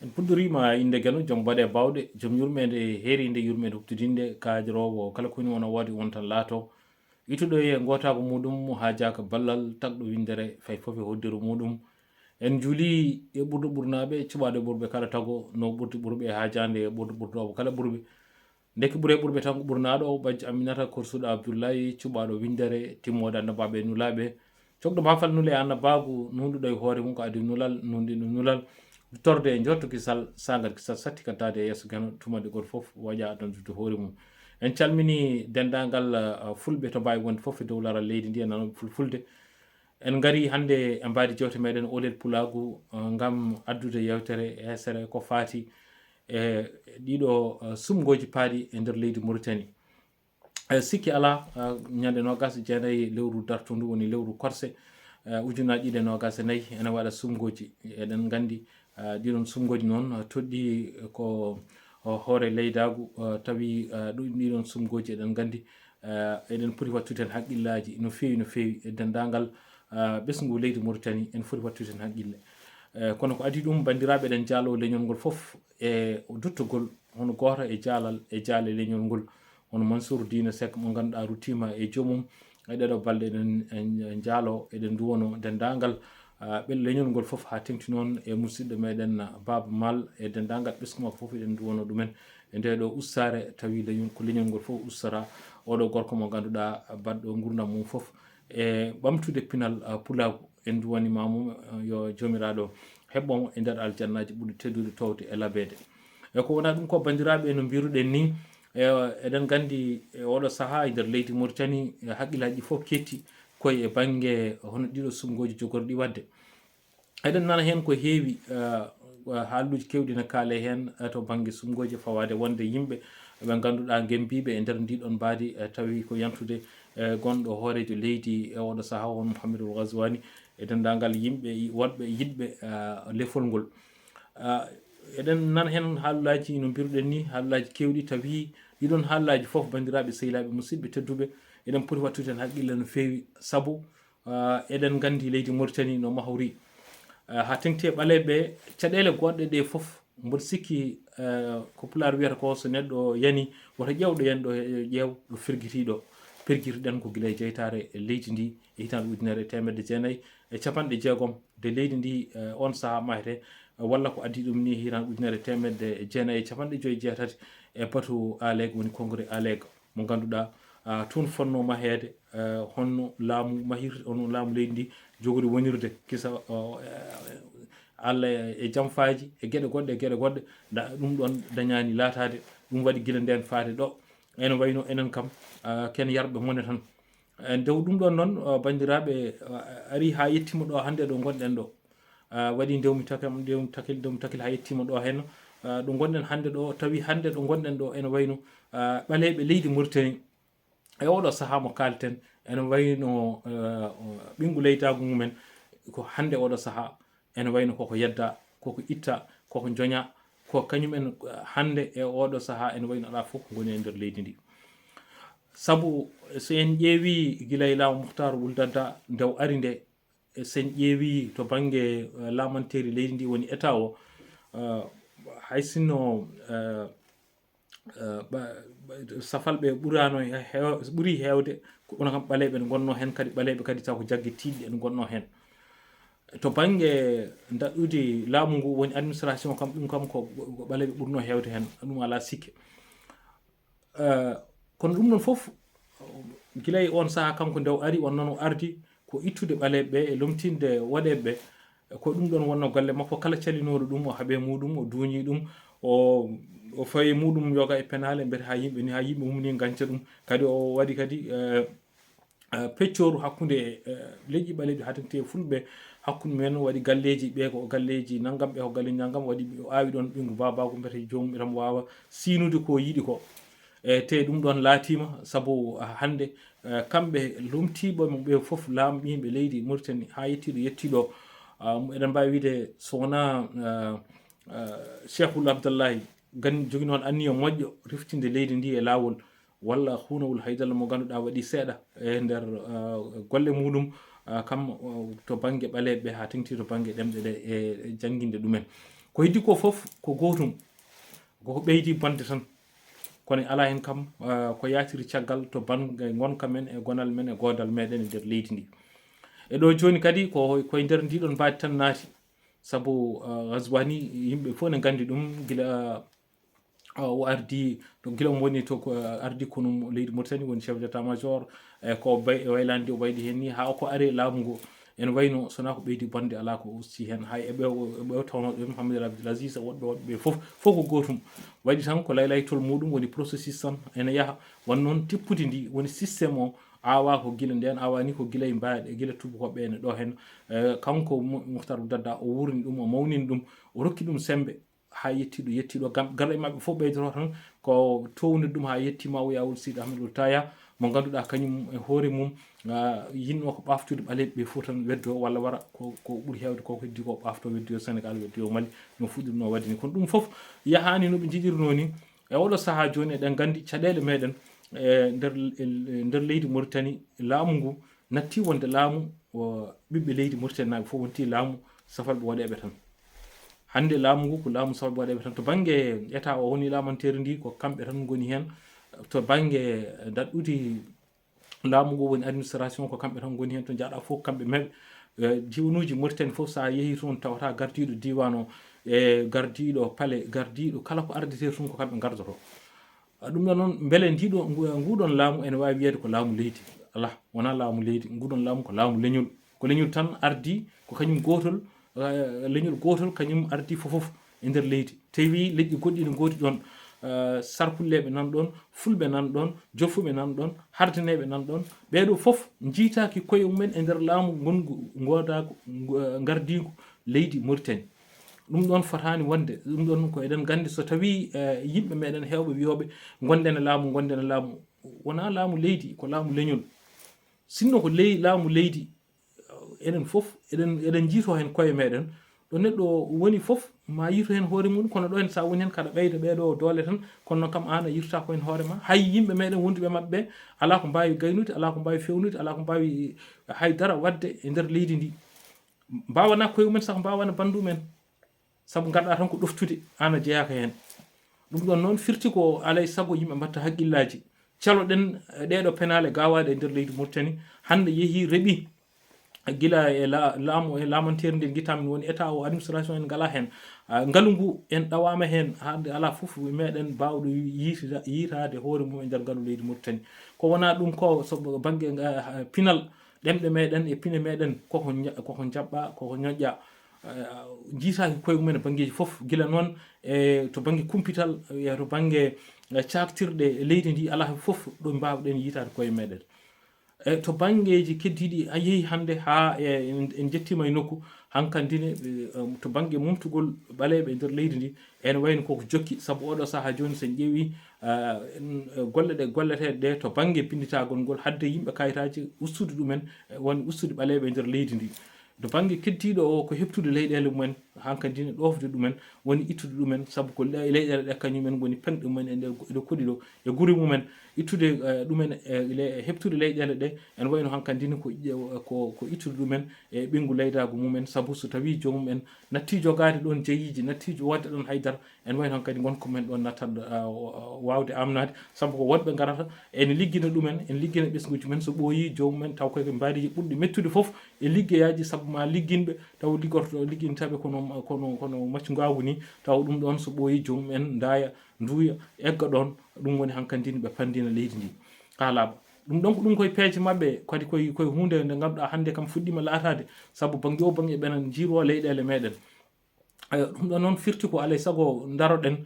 en puɗɗorima inde gano joom baɗe bawɗe joom yurmede heerinde yurmede huftidinde kaajirowo kala koni wona woodi won tan laato ituɗo e gotago muɗum ha jaka ballal tagɗo windere fay foof e hoddiru muɗum en juuli e ɓurɗo ɓurnaɓe cuɓaɗo e ɓurɓe kala tago no ɓurti ɓurɓe ha jande e ɓurɗo ɓurɗoɓe kala ɓurɓe deke ɓuure ɓurɓe tan ko ɓurnaɗo bajji aminata korsuɗo abdoullahi cuɓaɗo windere timmode annabaɓe e nulaɓe cogɗo bafal nule annabagu nunduɗo e hoore mum ko adi nulal nundiɗo nulal torde e jotto kisal sagat kisal satti kattade e yesso gano tumaɗe goto foof waƴa adantude hoore mum en calmini dendagal fulɓe to mbawi wonde foof e dow laral leydi ndi e nanoɓe fulfulde en gari hande e mbadi jewte meɗen olel pulagu gam addude yewtere hesere ko fati e ɗiɗo sumgoji paaɗi e nder leydi Mauritanie sikki ala ñande nogas e jeenayyi lewru darto ndu woni lewru korse ujunaji ɗiɗi e nogas e nayyi ene waɗa sumgoji eɗen gandi ɗiɗon sumgoji noon toɗɗi ko hoore leydagu tawi ɗiɗon sumgoji eɗen gandi eɗen poti wattude hen haqqillaji no fewi no fewi e dendagal ɓesgu leydi Mauritanie en foti wattude hen haqqille kono ko adi ɗum bandiraɓe eɗen jaalo leñol ngol foof e duttogol hono goto e jaalal e jaale leñol ngol hono Mansour Dina Seck mo ganduɗa ruttima e joomum e ɗeɗo balɗe eɗen jaalo eɗen duwono dendagal ɓel leñol ngol foof ha tengti noon e musidɗo meɗen Baba Mal e dendagal ɓesgu makko foof eɗen duwono ɗumen e ndeɗo ustare tawi ko leñol ngol foof ustara oɗo gorko mo ganduɗa baɗɗo gurdam mum foof e ɓamtude pinal pulagu en duwanima mum yo jomiraɗo heɓɓomo e nder aljannaji ɓurɗi teddude towde e labede e ko wona ɗum ko bandiraɓe no mbiruɗen ni eɗen gandi e oɗo saaha e nder leydi Mauritanie haqqillaji ɗi foof ketti koye e banggue hono ɗiɗo sumgoji jogorɗi wadde eɗen nana hen ko heewi haalluji kewɗi ne kaale hen to banggue sumgoji fawade wonde yimɓe ɓe ganduɗa gembiɓe e nder ndiɗon mbadi tawi ko yantude gonɗo hoorejo leydi e oɗo saaha won Mouhamadou Ghazouani e dendagal yimɓe wonɓe yiɗɓe lefol ngol eɗen nana hen haalullaji no mbiruɗen ni haalullaji kewɗi tawi ɗiɗon haalullaji foof bandiraɓe sehilaɓe musidɓe tedduɓe eɗen poti wattude hen haqqille no fewi saabu eɗen gandi leydi Mauritanie no mahori ha tengti e ɓaleɓe caɗele goɗɗe ɗe foof mboɗo sikki ko Pulaar wiyata ko so neɗɗo yani woto ƴewɗo yani ɗo ƴeew ɗo firguitiɗo pirguitoɗen ko guila e jeytare leydi ndi e hitande ujunere 1990 de leydi ndi on saaha mahete walla ko addi ɗum ni hitande ujunere 1957 e batu Alego woni congrès Alego mo ganduɗa toon fonno mahede honno laamu mahirta hono laamu leydi ndi jogori wonirde kisa Allah e jamfaji e gueɗe goɗɗe e gueɗe goɗɗe ɗum ɗon dañani laatade ɗum waɗi guila nden faade ɗo ene wayno enen kam ken yarɓe mone tan dow ɗum ɗon noon bandiraɓe ari ha yettima ɗo hande ɗo gonɗen ɗo waɗi ndewmi takil ha yettima ɗo hen ɗo gonɗen hande ɗo tawi hande ɗo gonɗen ɗo ene wayno ɓaleɓe leydi Mauritanie e oɗo saaha mo kalten ene wayno ɓingu leydagu mumen ko hande oɗo saaha ene wayno koko yedda koko itta koko joña ko kañumen hande e oɗo saaha ene wayno ala fof goni e nder leydi ndi saabu so en ƴeewi guila e laamu Mouhtar Ould Dadda ndew ari nde sen ƴeewi to banggue lamanteri leydi ndi woni état o hay sinno safalɓe ɓurano ɓuuri hewde kono kam ɓaleɓe ne gonno hen kadi ɓaleɓe kadi taw ko jaggue tiɗɗe ene gonno hen to banggue daɗɗude laamu ngu woni administration kam ɗum kam ko ɓaleɓe ɓurno hewde hen ɗum ala sikke kono ɗum ɗon foof guilay on saaha kanko ndew ari on noon o ardi ko ittude ɓaleɓe e lomtinde waɗeɓe ko ɗum ɗon wonno golle makko kala calinoɗo ɗum o haaɓe muɗum o duuñi ɗum o fawi muɗum yoga e penale mbete ha yimɓe ni ha yimɓe mum ni ganca ɗum kadi o waɗi kadi peccoru hakkude leƴƴi ɓaleɗi ha tengti e fulɓe hakkude men waɗi galleji ɓe ko galleji naggam ɓe ko galleji naggam waɗi o awi ɗon ɓingu babago mbete jomum tan wawa sinude ko yiɗi ko e te ɗum ɗon laatima saabu hande kamɓe lomtiɓe ɓe foof laamɓiɓe leydi Mauritanie ha yettiɗo eɗen mbawi wiide so wona Cheikh Ould Abdallahi jogui noon anniya moƴƴo riftinde leydi ndi e lawol walla Hounawol Haydara mo ganduɗa waɗi seeɗa e nder golle muɗum kam to banggue ɓaleɓe ha tengti to banggue ɗemɗe ɗe e jangguinde ɗumen ko heddi ko fof ko gotum koko ɓeydi bonde tan kono ala hen kam ko yatiri caggal to banggue gonka men e gonal men e godal meɗen e nder leydi ndi e ɗo joni kadi koye nder ndiɗon mbadi tan naati saabu Ghazouani yimɓe fof ne gandi ɗum guila o ardi to guila mo woni to ko ardi kono leydi Mauritanie woni chef d' état major e ko waylandi o wayli hen ni ha ko ari laamu ngu ene wayno sona ko ɓeydi bonde ala ko usti hen hay e ɓew tawnoɓe Mouhamadou Abdoul Aziz e woɗɓe fof ko gotum waɗi tan ko laylaytol muɗum woni processus tan ene yaaha won noon tippude ndi woni systéme o awa ko guila nden awani ko guila e mbaɗe guila tubakoɓe ene ɗo hen kanko Mouhtar Dadda o wurni ɗum o mawnini ɗum o rokki ɗum sembe ha yettiɗo garɗa e mabɓe fof ɓeydoro tan ko townude ɗum ha yettima o yawol Sidi Ahmed Taya mo ganduɗa kañum e hoore mum yinno ko ɓaftude ɓaleɓe ɓe fof tan weddo walla wara ko ɓuuri hewde koko heddi ko ɓafto weddi o Sénégal weddi o Mali no fuɗɗirno wadde ni kono ɗum fof yahani noɓe jiɗirno ni e oɗo saaha joni eɗen gandi caɗele meɗen e nder leydi Mauritanie laamu ngu natti wonde laamu ɓiɓɓe leydi Mauritanie naɓe fof wonti laamu safalɓe waɗeɓe tan hande laamu ngu ko laamu safalɓe waɗeɓe tan to banggue état o woni laamantere ndi ko kamɓe tan goni hen to banggue daɗɗude laamu ngu woni administration ko kamɓe tan goni hen to jaaɗa fof kamɓe meɓe diwanuji Mauritanie fof sa yeehi toon tawata gardiɗo diwan o e gardiɗo paale gardiɗo kala ko ardete toon ko kamɓe gardoto ɗum ɗon noon beele nguɗon laamu ene wawi wiyede ko laamu leydi ala wona laamu leydi nguɗon laamu ko laamu leñol ko leñol tan ardi ko kañum gotol leñol gotol kañum ardi fofof e nder leydi tawi leƴƴi goɗɗi ne godi ɗon sarkulleɓe nan ɗon fulɓe nan ɗon jofuɓe nan ɗon hardaneɓe nan ɗon ɓeɗo fof jiitaki koye mumen e nder laamu gongu godago gardigu leydi Mauritanie ɗum ɗon fotani wonde ɗum ɗon ko eɗen gandi so tawi yimɓe meɗen hewɓe wiyoɓe gondene laamu wona laamu leydi ko laamu leñol sinno ko laamu leydi enen fof eɗen jiito hen koye meɗen ɗo neɗɗo woni fof ma yito hen hoore mum kono ɗo hen sa woni hen kaɗa ɓeyda ɓeɗo doole tan kono noon kam an a yirta ko hen hoore ma hay yimɓe meɗen wonduɓe mabɓe ala ko mbawi gaynude ala ko mbawi fewnude ala ko mbawi haydara wadde e nder leydi ndi mbawana koye mumen saaha mbawana bandu men saabu garɗa tan ko ɗoftude an a jeeyaka hen ɗum ɗon noon firti ko alay saago yimɓe mbatta haqqillaji caloɗen ɗeɗo penale gawade e nder leydi Mauritanie hande yeehi reeɓi gila e laamu e laamantere nde guitami woni état o administration en ngala hen ngaalu ngu en ɗawama hen hande ala foof meɗen bawɗo yitade hoore mum e nder ngaalu leydi Mauritanie ko wona ɗum ko so banggue pinal ɗemɗe meɗen e pine meɗen koko jaɓɓa koko ñoƴƴa jiitaki koye mumen e banggueji foof gila noon e to banggue kumpital e to banggue caktirɗe leydi ndi ala foof ɗo mbawɗen yitade koye meɗen to banggueji keddiɗi a yeehi hande ha en jettima e nokku hankkandine to banggue mumtugol ɓaleɓe e nder leydi ndi ene wayno koko jokki saabu oɗo saaha joni sen ƴeewi golle ɗe golleteɗe ɗe to banggue pinditagol ngol hadde yimɓe kayitaji ustude ɗumen woni ustude ɓaleɓe e nder leydi ndi to banggue keddiɗo o ko heptude leyɗele mumen hankkadine ɗofde ɗumen woni ittude ɗumen saabu ko leyɗele ɗe kañumen goni penɗe mumen eɗe koɗi ɗo e guuri mumen ittude ɗumen heptude leyɗele ɗe ene wayno hankkadine ko ittude ɗumen e ɓenggu leydago mumen saabu so tawi jomumen natti jogade ɗon jeyiji natti wadde ɗon haydara ene wayno hankkadi gonko men ɗon nattat wawde amnade saabu ko wonɓe garata ene liggina ɗumen ene liggina ɓesguji men so ɓooyi jomumen taw koye mbaɗi ɓurɗi mettude foof e liggeyaji saabu ma ligguinɓe taw ligguintaɓe kono maccu ngawu ni taw ɗum ɗon so ɓooyi jomumen daya duuya egga ɗon ɗum woni hankkadine ɓe pandina leydi ndi ha laaɓa ɗum ɗon ko ɗum koye peeje mabɓe kadi koye hunde nde ganduɗa hande kam fuɗɗima laatade saabu banggue o banggue ɓenen jiiro leyɗele meɗen ɗum ɗon noon firti ko alay saago daroɗen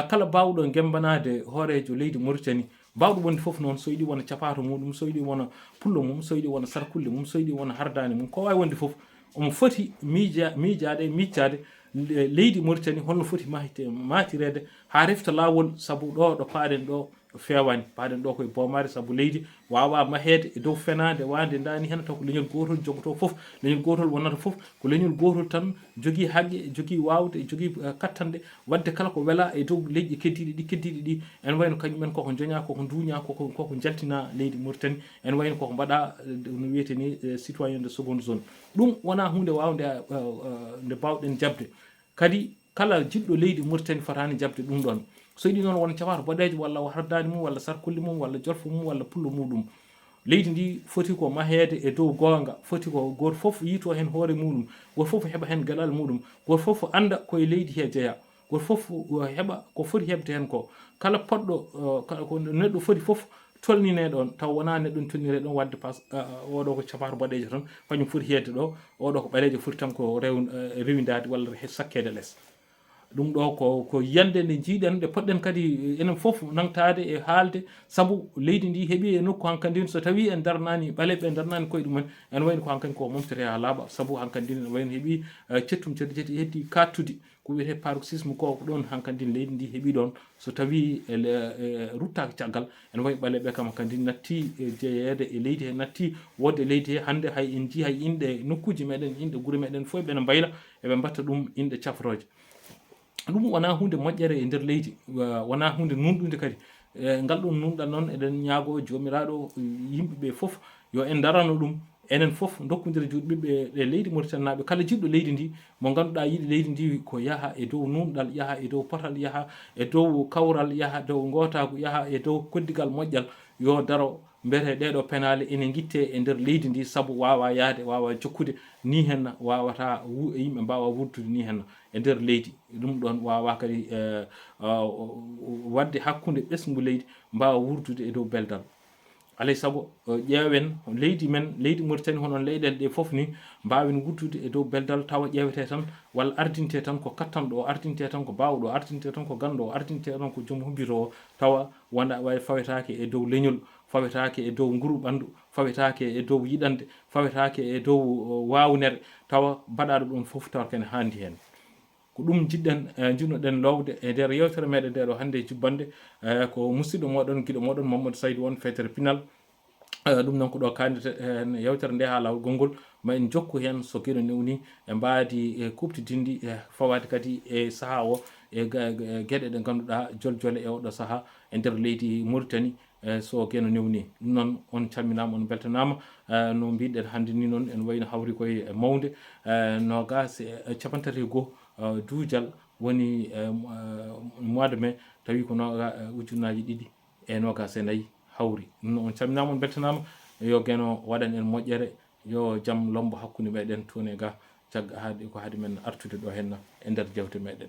kala bawɗo gembanade hoorejo leydi Mauritanie bawɗo wonde foof noon so yiɗi wona capato muɗum so yiɗi wona pullo mum so yiɗi wona sarkulle mum so yiɗi wona hardani mum ko wawi wonde foof omo foti miccade leydi Mauritanie holno foti matirede ha refta lawol saabu ɗo paaɗen ɗo fewani paaɗen ɗo koye boomare saabu leydi wawa mahede e dow fenade wande dani hen taw ko leñol gotol jogoto foof leñol gotol wonata foof ko leñol gotol tan jogui haqqe jogui wawde jogui kattanɗe wadde kala ko weela e dow leƴƴi keddiɗi ɗi ene wayno kañumen koko joña koko duña koko jaltina leydi Mauritanie ene wayno koko mbaɗa no wiyete ni citoyen de seconde zone ɗum wona hunde wawde nde bawɗen jabde kadi kala jiɗɗo leydi Mauritanie fotani jabde ɗum ɗon so yiɗi noon won cafaro boɗejo walla hardani mum walla sarkulli mum walla jolfo mum walla pullo muɗum leydi ndi foti ko mahede e dow gonga foti ko goto foof yito hen hoore muɗum goto foof heɓa hen galal muɗum goto foof anda koye leydi he jeeya goto foof heɓa ko foti hebde hen ko kala poɗɗo ko neɗɗo foti foof tolnine ɗon taw wona neɗɗo tolnire ɗon wadde pas oɗo ko cafaro boɗejo tan kañum foti hedde ɗo oɗo ko ɓalejo foti tan ko rewidade walla sakkede less ɗum ɗo ko yiyande nde jiiɗen nde poɗɗen kadi enen foof nantade e haalde saabu leydi ndi heeɓi e nokku hankkadi so tawi en darnani ɓaleɓe en darnani koye ɗumen en wayno ko hankkadi ko momtere ha laaɓa saabu hankkadi ne wayno heeɓi cettum ceeti heddi kattude ko wiyete paroxysme ko ɗon hankkadi leydi ndi heeɓi ɗon so tawi ruttaki caggal en wayi ɓaleɓe kam hankkadi natti jeeyede e leydi he natti wodde leydi he hande hay en jii hay inɗe nokkuji meɗen inɗe guure meɗen fof ɓene mbayla eɓe mbatta ɗum inɗe cafroje ɗum wona hunde moƴƴere e nder leydi wona hunde nunɗude kadi ngal ɗum nunɗal noon eɗen ñaago jomiraɗo yimɓeɓe foof yo en darano ɗum enen foof dokkodira juuɗe ɓiɓɓe e leydi Mauritanie naɓe kala jiɗɗo leydi ndi mo ganduɗa yiɗi leydi ndi ko yaaha e dow nunɗal yaaha e dow potal yaaha e dow kawral yaaha dow gotagu yaaha e dow koddigal moƴƴal yo daro mbete ɗeɗo penale ene guitte e nder leydi ndi saabu wawa yaade wawa jokkude ni henna wawata yimɓe mbawa wurtude ni henna e nder leydi ɗum ɗon wawa kadi wadde hakkude ɓesgu leydi mbawa wurtude e dow beldal alay saago ƴeewen leydi men leydi Mauritanie hono leyɗele ɗe foof ni mbawen wurtude e dow beldal tawa ƴeewete tan walla ardinte tan ko kattanɗo o ardinte tan ko bawɗo o ardinte tan ko ganduɗo o ardinte tan ko joom humpito o tawa wona way fawetake e dow leñol fawetake e dow nguru ɓandu fawetake e dow yiɗande fawetake e dow wawnere tawa mbaɗaɗo ɗum foof tawa kene handi hen ko ɗum jiɗɗen jinnoɗen lowde e nder yewtere meɗen nde ɗo hannde jubbande ko musidɗo moɗon guiɗo moɗon Mamadou Saydou on feetere pinal ɗum noon ko ɗo kandite hen yewtere nde ha lawol gongol ma en jokku hen so gueɗo newni e mbadi e kuptidindi e fawade kadi e saaha o e gueɗe ɗe ganduɗa joljole e oɗo saaha e nder leydi Mauritanie so gueno newni ɗum noon on calminama on beltanama no mbiɗen hannde ni noon en wayno hawri koye mawde nogas capantati e goho duujal woni mois de mai tawi ko ujunnaji ɗiɗi e nogas e nayyi hawri ɗum noon on calminama on beltanama yo gueno waɗan en moƴƴere yo jaam lombo hakkude meɗen toon e ga cagga haade ko haade men artude ɗo henna e nder jewte meɗen